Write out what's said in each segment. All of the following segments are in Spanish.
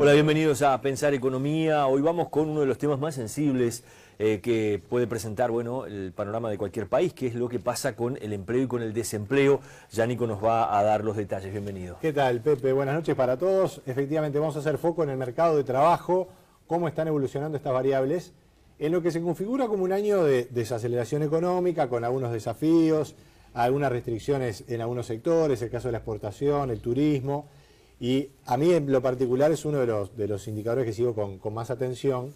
Hola, bienvenidos a Pensar Economía. Hoy vamos con uno de los temas más sensibles que puede presentar el panorama de cualquier país, que es lo que pasa con el empleo y con el desempleo. Ya Nico nos va a dar los detalles. Bienvenido. ¿Qué tal, Pepe? Buenas noches para todos. Efectivamente, vamos a hacer foco en el mercado de trabajo, cómo están evolucionando estas variables, en lo que se configura como un año de desaceleración económica, con algunos desafíos, algunas restricciones en algunos sectores, el caso de la exportación, el turismo. Y a mí en lo particular es uno de los indicadores que sigo con más atención,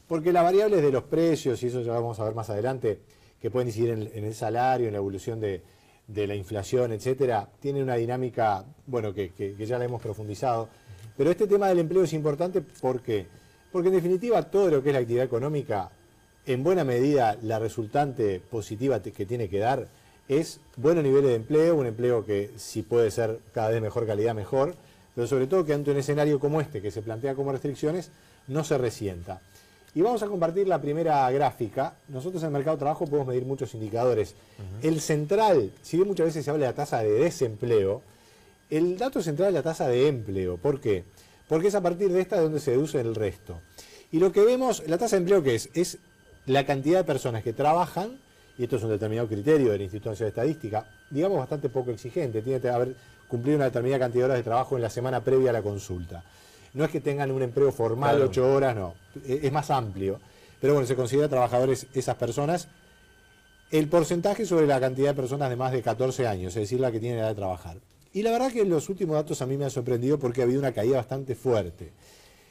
porque las variables de los precios, y eso ya vamos a ver más adelante, que pueden incidir en el salario, en la evolución de la inflación, etcétera, tienen una dinámica, que ya la hemos profundizado. Pero este tema del empleo es importante, ¿por qué? Porque en definitiva todo lo que es la actividad económica, en buena medida la resultante positiva que tiene que dar es buenos niveles de empleo, un empleo que si puede ser cada vez mejor calidad, mejor, pero sobre todo que ante un escenario como este, que se plantea como restricciones, no se resienta. Y vamos a compartir la primera gráfica. Nosotros en el mercado de trabajo podemos medir muchos indicadores. El central, si bien muchas veces se habla de la tasa de desempleo, el dato central es la tasa de empleo. ¿Por qué? Porque es a partir de esta donde se deduce el resto. Y lo que vemos, la tasa de empleo, ¿qué es? Es la cantidad de personas que trabajan, y esto es un determinado criterio del Instituto Nacional de Estadística, digamos bastante poco exigente, tiene que haber cumplido una determinada cantidad de horas de trabajo en la semana previa a la consulta. No es que tengan un empleo formal, claro, 8 horas, no, es más amplio. Pero bueno, se considera trabajadores esas personas. El porcentaje sobre la cantidad de personas de más de 14 años, es decir, la que tienen edad de trabajar. Y la verdad que los últimos datos a mí me han sorprendido porque ha habido una caída bastante fuerte.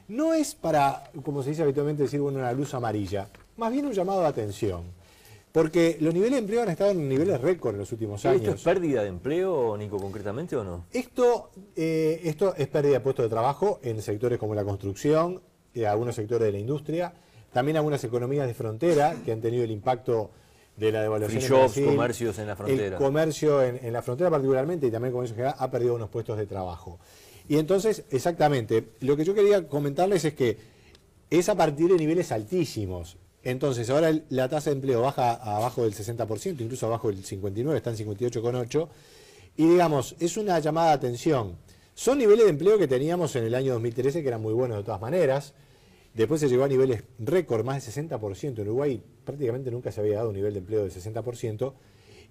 No es para, como se dice habitualmente, decir, una luz amarilla, más bien un llamado de atención. Porque los niveles de empleo han estado en niveles récord en los últimos años. ¿Esto es pérdida de empleo, Nico, concretamente o no? Esto es pérdida de puestos de trabajo en sectores como la construcción, algunos sectores de la industria, también algunas economías de frontera que han tenido el impacto de la devaluación Free shops, comercios en la frontera. El comercio en la frontera particularmente y también el comercio en general ha perdido unos puestos de trabajo. Y entonces, exactamente, lo que yo quería comentarles es que es a partir de niveles altísimos. Entonces, ahora la tasa de empleo baja abajo del 60%, incluso abajo del 59%, está en 58,8%. Y digamos, es una llamada de atención. Son niveles de empleo que teníamos en el año 2013, que eran muy buenos de todas maneras. Después se llegó a niveles récord, más del 60%. En Uruguay prácticamente nunca se había dado un nivel de empleo del 60%.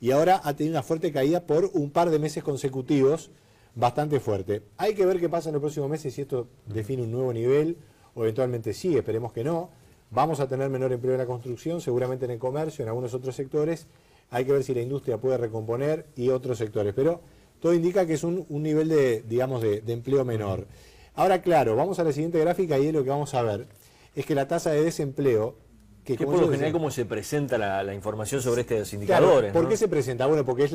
Y ahora ha tenido una fuerte caída por un par de meses consecutivos, bastante fuerte. Hay que ver qué pasa en los próximos meses, si esto define un nuevo nivel, o eventualmente sí, esperemos que no. Vamos a tener menor empleo en la construcción, seguramente en el comercio, en algunos otros sectores. Hay que ver si la industria puede recomponer y otros sectores. Pero todo indica que es un nivel de empleo menor. Ahora, claro, vamos a la siguiente gráfica y lo que vamos a ver es que la tasa de desempleo... Que por lo general, ¿cómo se presenta la información sobre estos indicadores? Claro, ¿por qué se presenta? Bueno, porque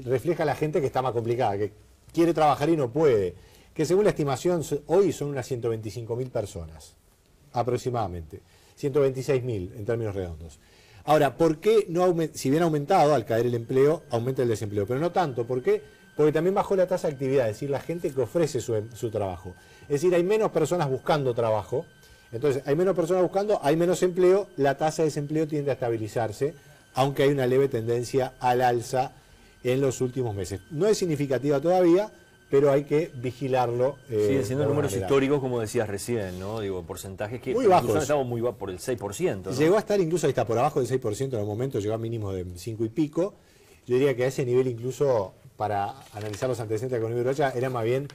refleja a la gente que está más complicada, que quiere trabajar y no puede. Que según la estimación, hoy son unas 125.000 personas, aproximadamente. 126.000 en términos redondos. Ahora, ¿por qué no si bien ha aumentado al caer el empleo, aumenta el desempleo? Pero no tanto, ¿por qué? Porque también bajó la tasa de actividad, es decir, la gente que ofrece su trabajo. Es decir, hay menos personas buscando trabajo, entonces hay menos personas buscando, hay menos empleo, la tasa de desempleo tiende a estabilizarse, aunque hay una leve tendencia al alza en los últimos meses. No es significativa todavía, pero hay que vigilarlo. Siguen siendo números históricos, como decías recién, ¿no? Digo, porcentajes que muy bajos. Estamos muy bajos por el 6%, ¿no? Llegó a estar incluso, ahí está, por abajo del 6% en el momento, llegó a mínimos de 5 y pico. Yo diría que a ese nivel incluso, para analizar los antecedentes de la economía uruguaya, era más bien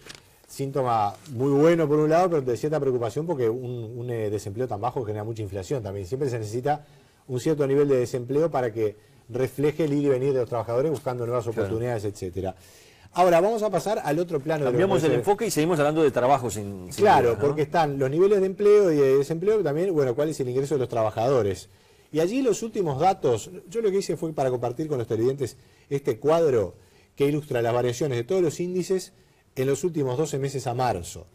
síntoma muy bueno por un lado, pero de cierta preocupación porque un desempleo tan bajo genera mucha inflación también. Siempre se necesita un cierto nivel de desempleo para que refleje el ir y venir de los trabajadores buscando nuevas oportunidades, etcétera. Ahora, vamos a pasar al otro plano. Cambiamos el enfoque y seguimos hablando de trabajo claro, duda, ¿no? Porque están los niveles de empleo y de desempleo, pero también, cuál es el ingreso de los trabajadores. Y allí los últimos datos, yo lo que hice fue para compartir con los televidentes este cuadro que ilustra las variaciones de todos los índices en los últimos 12 meses a marzo.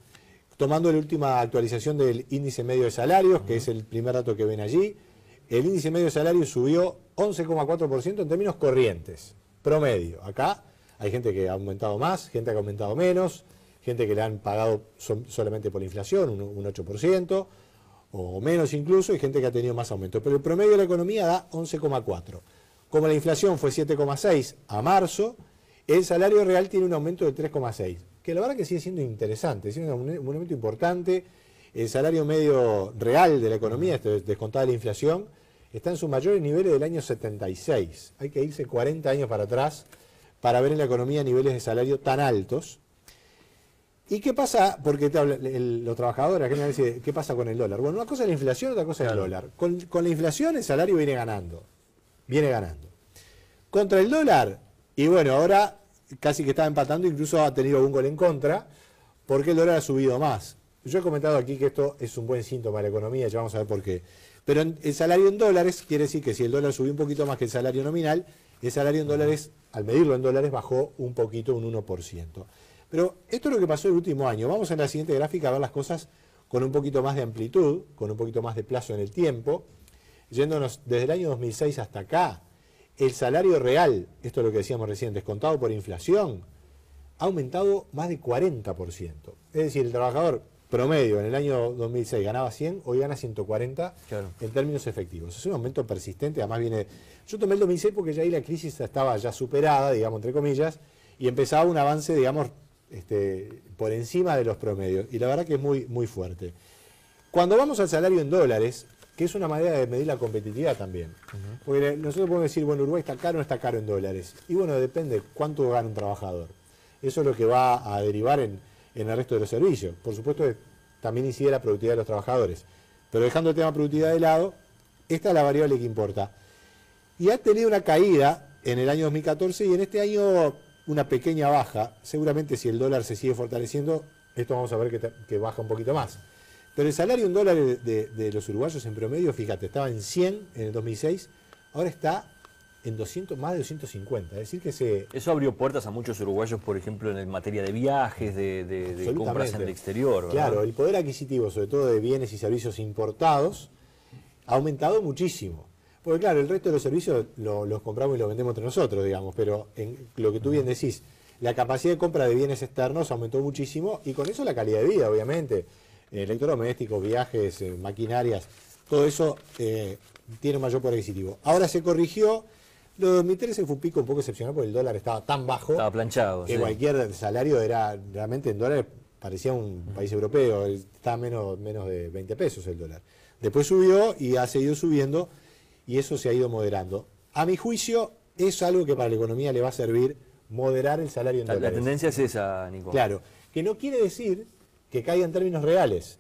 Tomando la última actualización del índice medio de salarios, que es el primer dato que ven allí, el índice medio de salarios subió 11,4% en términos corrientes, promedio. Acá hay gente que ha aumentado más, gente que ha aumentado menos, gente que le han pagado solamente por la inflación, un 8%, o menos incluso, y gente que ha tenido más aumento. Pero el promedio de la economía da 11,4%. Como la inflación fue 7,6% a marzo, el salario real tiene un aumento de 3,6%, que la verdad que sigue siendo interesante, sigue un aumento importante, El salario medio real de la economía, esto descontada la inflación, está en sus mayores niveles del año 76. Hay que irse 40 años para atrás para ver en la economía niveles de salario tan altos. ¿Y qué pasa? Porque los trabajadores, generalmente, ¿qué pasa con el dólar? Bueno, una cosa es la inflación, otra cosa es el dólar. Con la inflación el salario viene ganando. Viene ganando. Contra el dólar, y bueno, ahora casi que está empatando, incluso ha tenido un gol en contra, porque el dólar ha subido más. Yo he comentado aquí que esto es un buen síntoma de la economía, ya vamos a ver por qué. Pero el salario en dólares quiere decir que si el dólar subió un poquito más que el salario nominal, el salario en dólares, al medirlo en dólares, bajó un poquito, un 1%. Pero esto es lo que pasó el último año. Vamos en la siguiente gráfica a ver las cosas con un poquito más de amplitud, con un poquito más de plazo en el tiempo. Yéndonos desde el año 2006 hasta acá, el salario real, esto es lo que decíamos recién, descontado por inflación, ha aumentado más de 40%. Es decir, el trabajador promedio en el año 2006 ganaba 100, hoy gana 140 en términos efectivos. Es un aumento persistente, además viene... Yo tomé el 2006 porque ya ahí la crisis estaba ya superada, digamos, entre comillas, y empezaba un avance, digamos, por encima de los promedios. Y la verdad que es muy, muy fuerte. Cuando vamos al salario en dólares, que es una manera de medir la competitividad también, porque nosotros podemos decir, bueno, Uruguay está caro o no está caro en dólares. Y bueno, depende cuánto gana un trabajador. Eso es lo que va a derivar en el resto de los servicios. Por supuesto, también incide la productividad de los trabajadores. Pero dejando el tema productividad de lado, esta es la variable que importa. Y ha tenido una caída en el año 2014 y en este año una pequeña baja. Seguramente si el dólar se sigue fortaleciendo, esto vamos a ver que baja un poquito más. Pero el salario en dólares de los uruguayos en promedio, fíjate, estaba en 100 en el 2006, ahora está en 200, más de 250. Es decir que Eso abrió puertas a muchos uruguayos, por ejemplo, en materia de viajes, de compras en el exterior, ¿verdad? Claro, el poder adquisitivo, sobre todo de bienes y servicios importados, ha aumentado muchísimo. Porque claro, el resto de los servicios los compramos y los vendemos entre nosotros, digamos, pero en lo que tú bien decís, la capacidad de compra de bienes externos aumentó muchísimo y con eso la calidad de vida, obviamente. Electrodomésticos, viajes, maquinarias, todo eso tiene mayor poder adquisitivo. Ahora se corrigió, lo de 2013 fue un pico un poco excepcional porque el dólar estaba tan bajo, estaba planchado, que cualquier salario era, realmente en dólares parecía un país europeo, estaba menos de 20 pesos el dólar. Después subió y ha seguido subiendo y eso se ha ido moderando. A mi juicio es algo que para la economía le va a servir moderar el salario en dólares. La tendencia es esa, Nico. Claro, que no quiere decir que caiga en términos reales.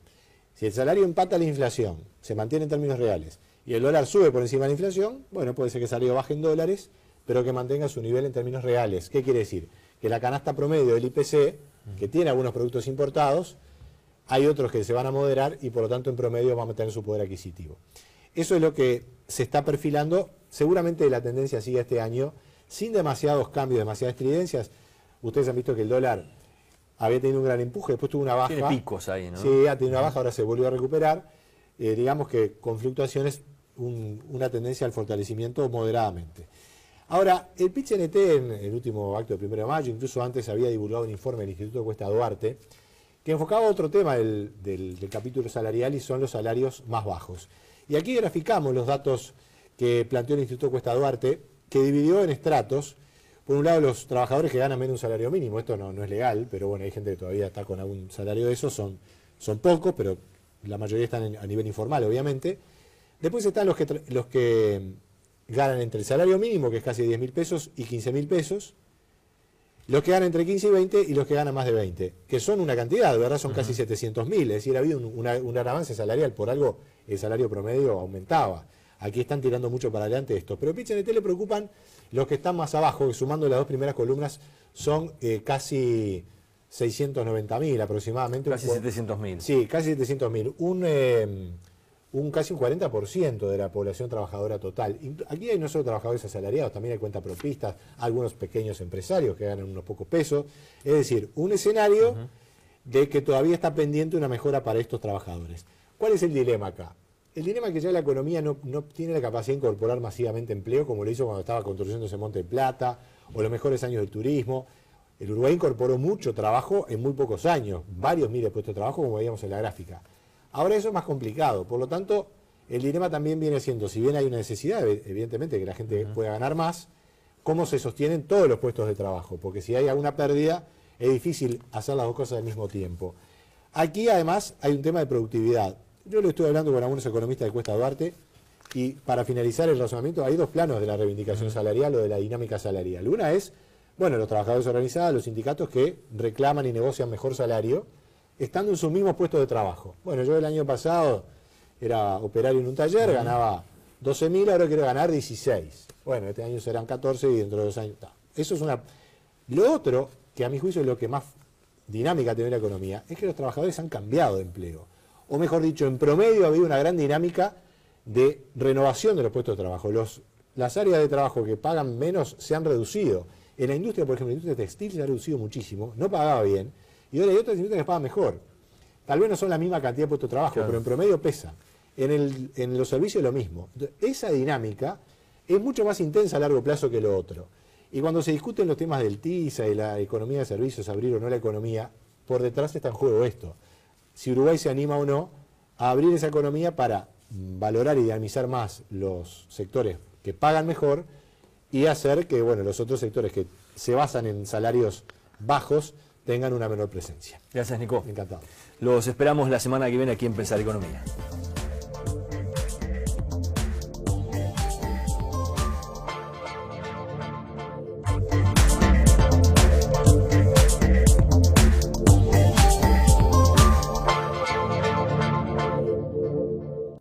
Si el salario empata la inflación, se mantiene en términos reales, y el dólar sube por encima de la inflación, bueno, puede ser que el salario baje en dólares, pero que mantenga su nivel en términos reales. ¿Qué quiere decir? Que la canasta promedio del IPC, que tiene algunos productos importados, hay otros que se van a moderar y por lo tanto en promedio van a mantener su poder adquisitivo. Eso es lo que se está perfilando. Seguramente la tendencia sigue este año, sin demasiados cambios, demasiadas estridencias. Ustedes han visto que el dólar había tenido un gran empuje, después tuvo una baja. Tiene picos ahí, ¿no? Sí, ha tenido una baja, ahora se volvió a recuperar. Digamos que con fluctuaciones, una tendencia al fortalecimiento moderadamente. Ahora, el PIT-CNT en el último acto del 1 de mayo, incluso antes había divulgado un informe del Instituto Cuesta Duarte, que enfocaba otro tema del capítulo salarial y son los salarios más bajos. Y aquí graficamos los datos que planteó el Instituto Cuesta Duarte, que dividió en estratos. Por un lado, los trabajadores que ganan menos de un salario mínimo, esto no es legal, pero bueno, hay gente que todavía está con algún salario de esos, son pocos, pero la mayoría están a nivel informal, obviamente. Después están los que ganan entre el salario mínimo, que es casi 10.000 pesos, y 15.000 pesos, los que ganan entre 15 y 20 y los que ganan más de 20, que son una cantidad, ¿verdad? Son casi 700.000, es decir, ha habido un gran avance salarial, por algo el salario promedio aumentaba. Aquí están tirando mucho para adelante esto. Pero a PIT-CNT le preocupan los que están más abajo, que sumando las dos primeras columnas son casi 690.000 aproximadamente. Casi 700.000. Sí, casi 700.000. Casi un 40% de la población trabajadora total. Aquí hay no solo trabajadores asalariados, también hay cuentapropistas, algunos pequeños empresarios que ganan unos pocos pesos. Es decir, un escenario de que todavía está pendiente una mejora para estos trabajadores. ¿Cuál es el dilema acá? El dilema es que ya la economía no tiene la capacidad de incorporar masivamente empleo como lo hizo cuando estaba construyendo ese Monte de Plata o los mejores años del turismo. El Uruguay incorporó mucho trabajo en muy pocos años, varios miles de puestos de trabajo como veíamos en la gráfica. Ahora eso es más complicado, por lo tanto el dilema también viene siendo, si bien hay una necesidad evidentemente que la gente pueda ganar más, cómo se sostienen todos los puestos de trabajo, porque si hay alguna pérdida es difícil hacer las dos cosas al mismo tiempo. Aquí además hay un tema de productividad. Yo lo estuve hablando con algunos economistas de Cuesta Duarte y para finalizar el razonamiento hay dos planos de la reivindicación salarial o de la dinámica salarial. Una es, bueno, los trabajadores organizados, los sindicatos que reclaman y negocian mejor salario estando en sus mismos puestos de trabajo. Bueno, yo el año pasado era operario en un taller, ganaba 12.000, ahora quiero ganar 16. Bueno, este año serán 14 y dentro de 2 años... Eso es una... Lo otro, que a mi juicio es lo que más dinámica tiene la economía, es que los trabajadores han cambiado de empleo. O mejor dicho, en promedio ha habido una gran dinámica de renovación de los puestos de trabajo. Las áreas de trabajo que pagan menos se han reducido. En la industria, por ejemplo, la industria textil se ha reducido muchísimo, no pagaba bien, y ahora hay otras industrias que pagan mejor. Tal vez no son la misma cantidad de puestos de trabajo, claro, pero en promedio pesa. En los servicios lo mismo. Entonces, esa dinámica es mucho más intensa a largo plazo que lo otro. Y cuando se discuten los temas del TISA y la economía de servicios, abrir o no la economía, por detrás está en juego esto. Si Uruguay se anima o no a abrir esa economía para valorar y dinamizar más los sectores que pagan mejor y hacer que, bueno, los otros sectores que se basan en salarios bajos tengan una menor presencia. Gracias, Nico. Encantado. Los esperamos la semana que viene aquí en Pensar Economía.